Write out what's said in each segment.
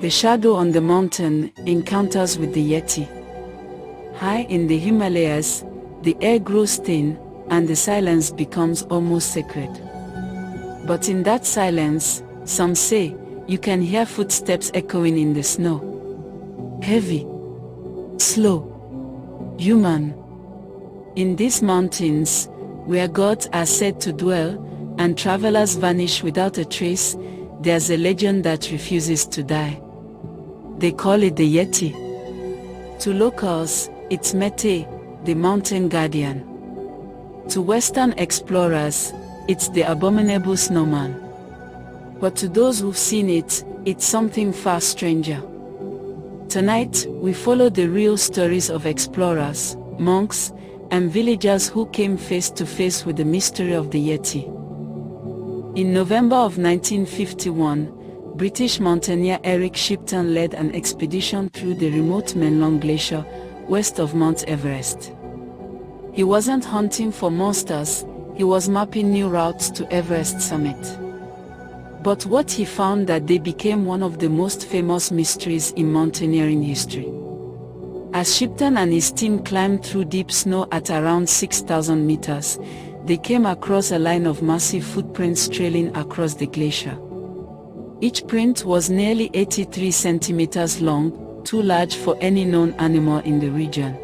The Shadow on the Mountain, Encounters with the Yeti. High in the Himalayas, the air grows thin, and the silence becomes almost sacred. But in that silence, some say, you can hear footsteps echoing in the snow. Heavy, slow, human. In these mountains, where gods are said to dwell, and travelers vanish without a trace, there's a legend that refuses to die. They call it the Yeti. To locals, it's Mete, the mountain guardian. To Western explorers, it's the abominable snowman. But to those who've seen it, it's something far stranger. Tonight, we follow the real stories of explorers, monks, and villagers who came face to face with the mystery of the Yeti. In November of 1951, British mountaineer Eric Shipton led an expedition through the remote Menlong Glacier, west of Mount Everest. He wasn't hunting for monsters, he was mapping new routes to Everest summit. But what he found that they became one of the most famous mysteries in mountaineering history. As Shipton and his team climbed through deep snow at around 6,000 meters, they came across a line of massive footprints trailing across the glacier. Each print was nearly 83 centimeters long, too large for any known animal in the region.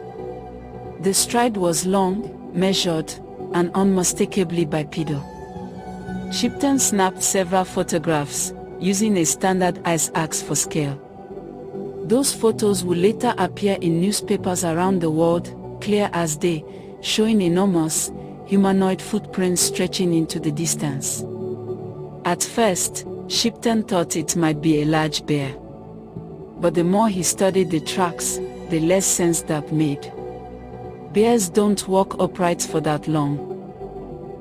The stride was long, measured, and unmistakably bipedal. Shipton snapped several photographs, using a standard ice axe for scale. Those photos would later appear in newspapers around the world, clear as day, showing enormous, humanoid footprints stretching into the distance. At first, Shipton thought it might be a large bear. But the more he studied the tracks, the less sense that made. Bears don't walk upright for that long.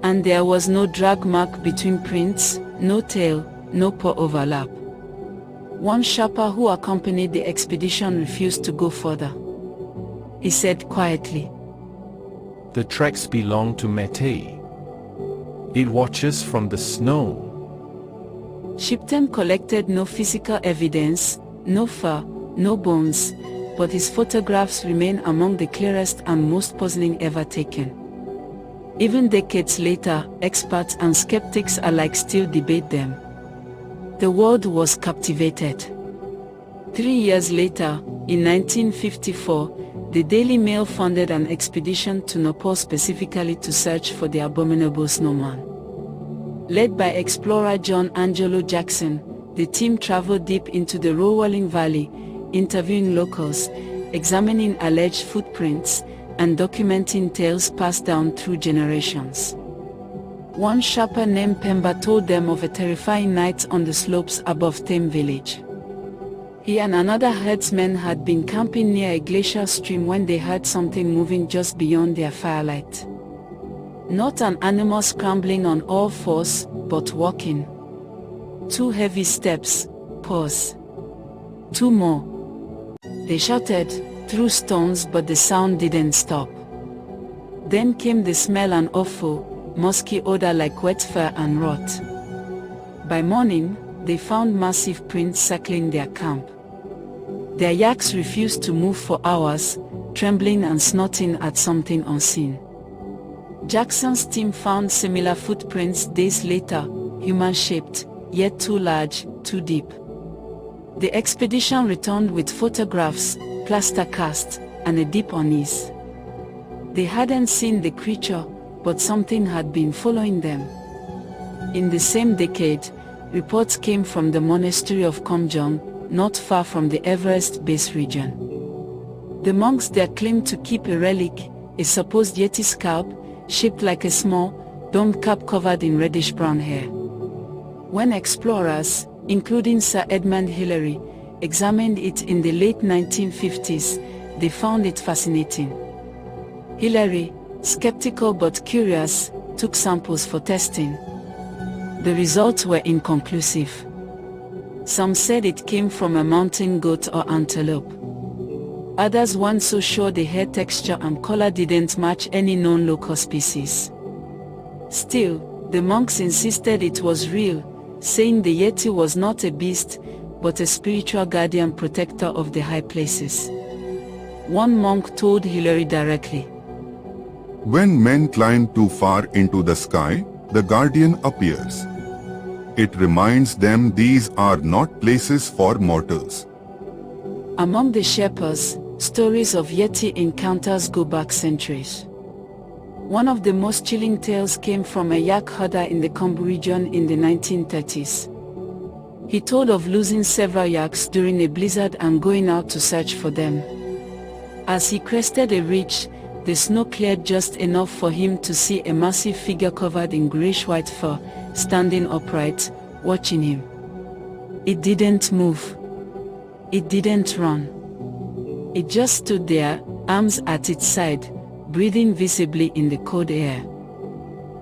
And there was no drag mark between prints, no tail, no paw overlap. One Sherpa who accompanied the expedition refused to go further. He said quietly, "The tracks belong to Mete. It watches from the snow." Shipton collected no physical evidence, no fur, no bones, but his photographs remain among the clearest and most puzzling ever taken. Even decades later, experts and skeptics alike still debate them. The world was captivated. 3 years later, in 1954, the Daily Mail funded an expedition to Nepal specifically to search for the abominable snowman. Led by explorer John Angelo Jackson, the team traveled deep into the rolling valley, interviewing locals, examining alleged footprints, and documenting tales passed down through generations. One Sherpa named Pemba told them of a terrifying night on the slopes above Thame village. He and another herdsman had been camping near a glacial stream when they heard something moving just beyond their firelight. Not an animal scrambling on all fours, but walking. 2 heavy steps, pause. 2 more. They shouted, threw stones, but the sound didn't stop. Then came the smell, an awful, musky odor like wet fur and rot. By morning, they found massive prints circling their camp. Their yaks refused to move for hours, trembling and snorting at something unseen. Jackson's team found similar footprints days later, human-shaped, yet too large, too deep. The expedition returned with photographs, plaster casts, and a deep unease. They hadn't seen the creature, but something had been following them. In the same decade, reports came from the monastery of Komjong, not far from the Everest base region. The monks there claimed to keep a relic, a supposed Yeti scalp, shaped like a small, domed cap covered in reddish-brown hair. When explorers, including Sir Edmund Hillary, examined it in the late 1950s, they found it fascinating. Hillary, skeptical but curious, took samples for testing. The results were inconclusive. Some said it came from a mountain goat or antelope. Others weren't so sure the hair texture and color didn't match any known local species. Still, the monks insisted it was real, saying the Yeti was not a beast, but a spiritual guardian protector of the high places. One monk told Hilary directly, When men climb too far into the sky, the guardian appears. It reminds them these are not places for mortals. Among the Sherpas, stories of Yeti encounters go back centuries. One of the most chilling tales came from a yak herder in the Khumbu region in the 1930s. He told of losing several yaks during a blizzard and going out to search for them. As he crested a ridge, the snow cleared just enough for him to see a massive figure covered in grayish-white fur, standing upright, watching him. It didn't move. It didn't run. It just stood there, arms at its side, breathing visibly in the cold air.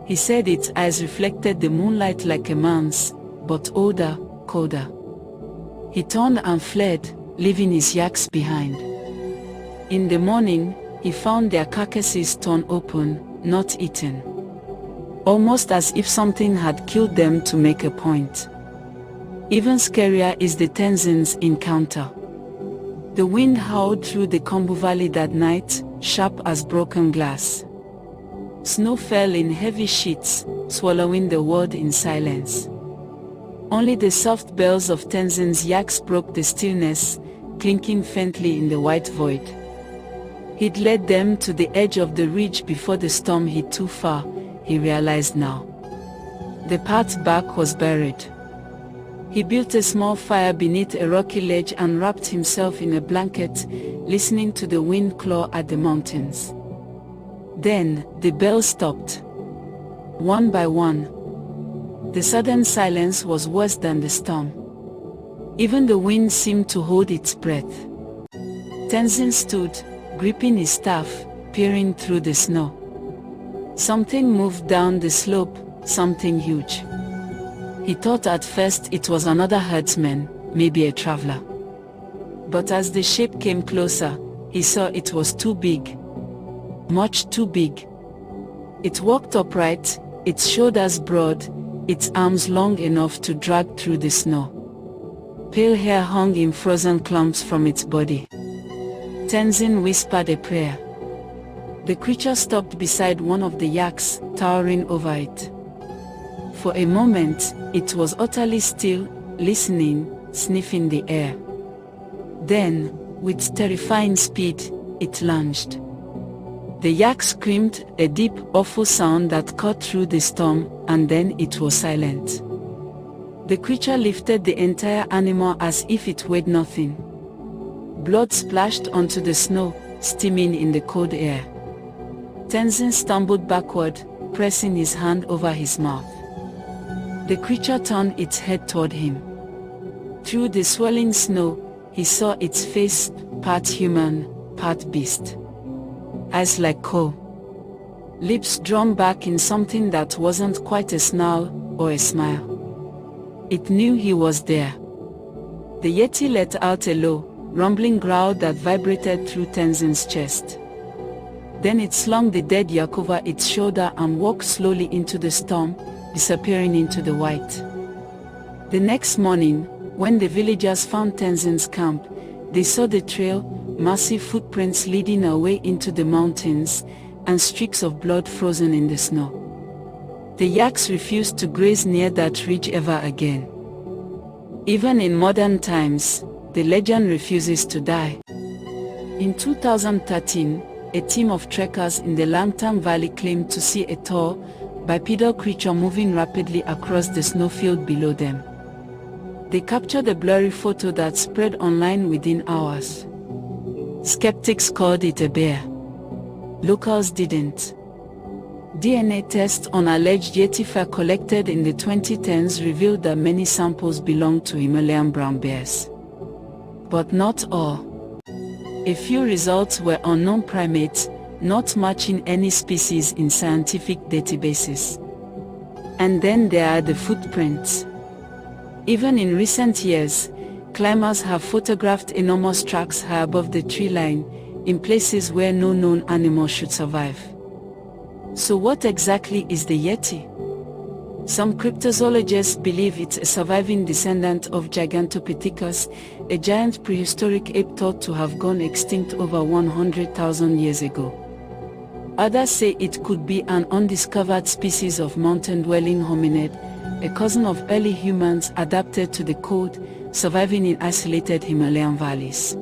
He said its eyes reflected the moonlight like a man's, but older, colder. He turned and fled, leaving his yaks behind. In the morning, he found their carcasses torn open, not eaten. Almost as if something had killed them to make a point. Even scarier is the Tenzin's encounter. The wind howled through the Khumbu Valley that night, sharp as broken glass. Snow fell in heavy sheets, swallowing the world in silence. Only the soft bells of Tenzin's yaks broke the stillness, clinking faintly in the white void. He'd led them to the edge of the ridge before the storm hit too far, he realized now. The path back was buried. He built a small fire beneath a rocky ledge and wrapped himself in a blanket, listening to the wind claw at the mountains. Then, the bells stopped. One by one. The sudden silence was worse than the storm. Even the wind seemed to hold its breath. Tenzin stood, gripping his staff, peering through the snow. Something moved down the slope, something huge. He thought at first it was another herdsman, maybe a traveler. But as the shape came closer, he saw it was too big. Much too big. It walked upright, its shoulders broad, its arms long enough to drag through the snow. Pale hair hung in frozen clumps from its body. Tenzin whispered a prayer. The creature stopped beside one of the yaks, towering over it. For a moment, it was utterly still, listening, sniffing the air. Then, with terrifying speed, it lunged. The yak screamed, a deep, awful sound that cut through the storm, and then it was silent. The creature lifted the entire animal as if it weighed nothing. Blood splashed onto the snow, steaming in the cold air. Tenzin stumbled backward, pressing his hand over his mouth. The creature turned its head toward him. Through the swirling snow, he saw its face, part human, part beast. Eyes like coal. Lips drawn back in something that wasn't quite a snarl or a smile. It knew he was there. The Yeti let out a low, rumbling growl that vibrated through Tenzin's chest. Then it slung the dead yak over its shoulder and walked slowly into the storm, disappearing into the white. The next morning, when the villagers found Tenzin's camp, they saw the trail, massive footprints leading away into the mountains, and streaks of blood frozen in the snow. The yaks refused to graze near that ridge ever again. Even in modern times, the legend refuses to die. In 2013, a team of trekkers in the Langtang Valley claimed to see a tall, bipedal creature moving rapidly across the snowfield below them. They captured a blurry photo that spread online within hours. Skeptics called it a bear. Locals didn't. DNA tests on alleged Yeti fur collected in the 2010s revealed that many samples belonged to Himalayan brown bears. But not all. A few results were unknown primates, not matching any species in scientific databases. And then there are the footprints. Even in recent years, climbers have photographed enormous tracks high above the tree line, in places where no known animal should survive. So what exactly is the Yeti? Some cryptozoologists believe it's a surviving descendant of Gigantopithecus, a giant prehistoric ape thought to have gone extinct over 100,000 years ago. Others say it could be an undiscovered species of mountain-dwelling hominid, a cousin of early humans adapted to the cold, surviving in isolated Himalayan valleys.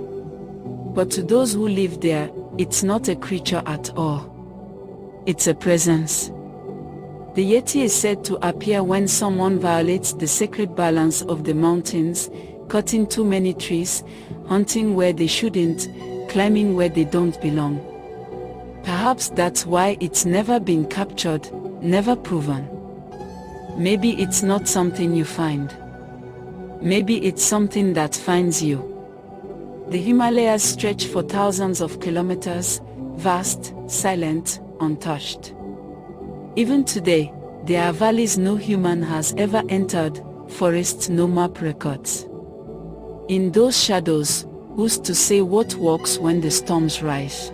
But to those who live there, it's not a creature at all. It's a presence. The Yeti is said to appear when someone violates the sacred balance of the mountains, cutting too many trees, hunting where they shouldn't, climbing where they don't belong. Perhaps that's why it's never been captured, never proven. Maybe it's not something you find. Maybe it's something that finds you. The Himalayas stretch for thousands of kilometers, vast, silent, untouched. Even today, there are valleys no human has ever entered, forests no map records. In those shadows, who's to say what walks when the storms rise?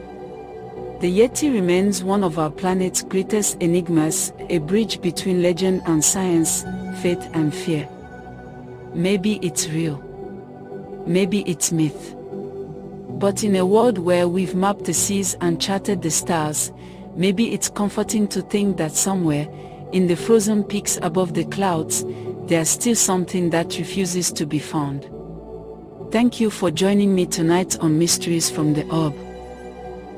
The Yeti remains one of our planet's greatest enigmas, a bridge between legend and science, faith and fear. Maybe it's real. Maybe it's myth. But in a world where we've mapped the seas and charted the stars, maybe it's comforting to think that somewhere, in the frozen peaks above the clouds, there's still something that refuses to be found. Thank you for joining me tonight on Mysteries from the Orb.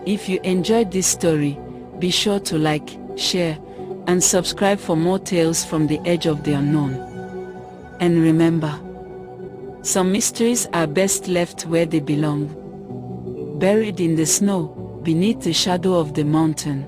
If you enjoyed this story, be sure to like, share, and subscribe for more tales from the edge of the unknown. And remember, some mysteries are best left where they belong, buried in the snow, beneath the shadow of the mountain.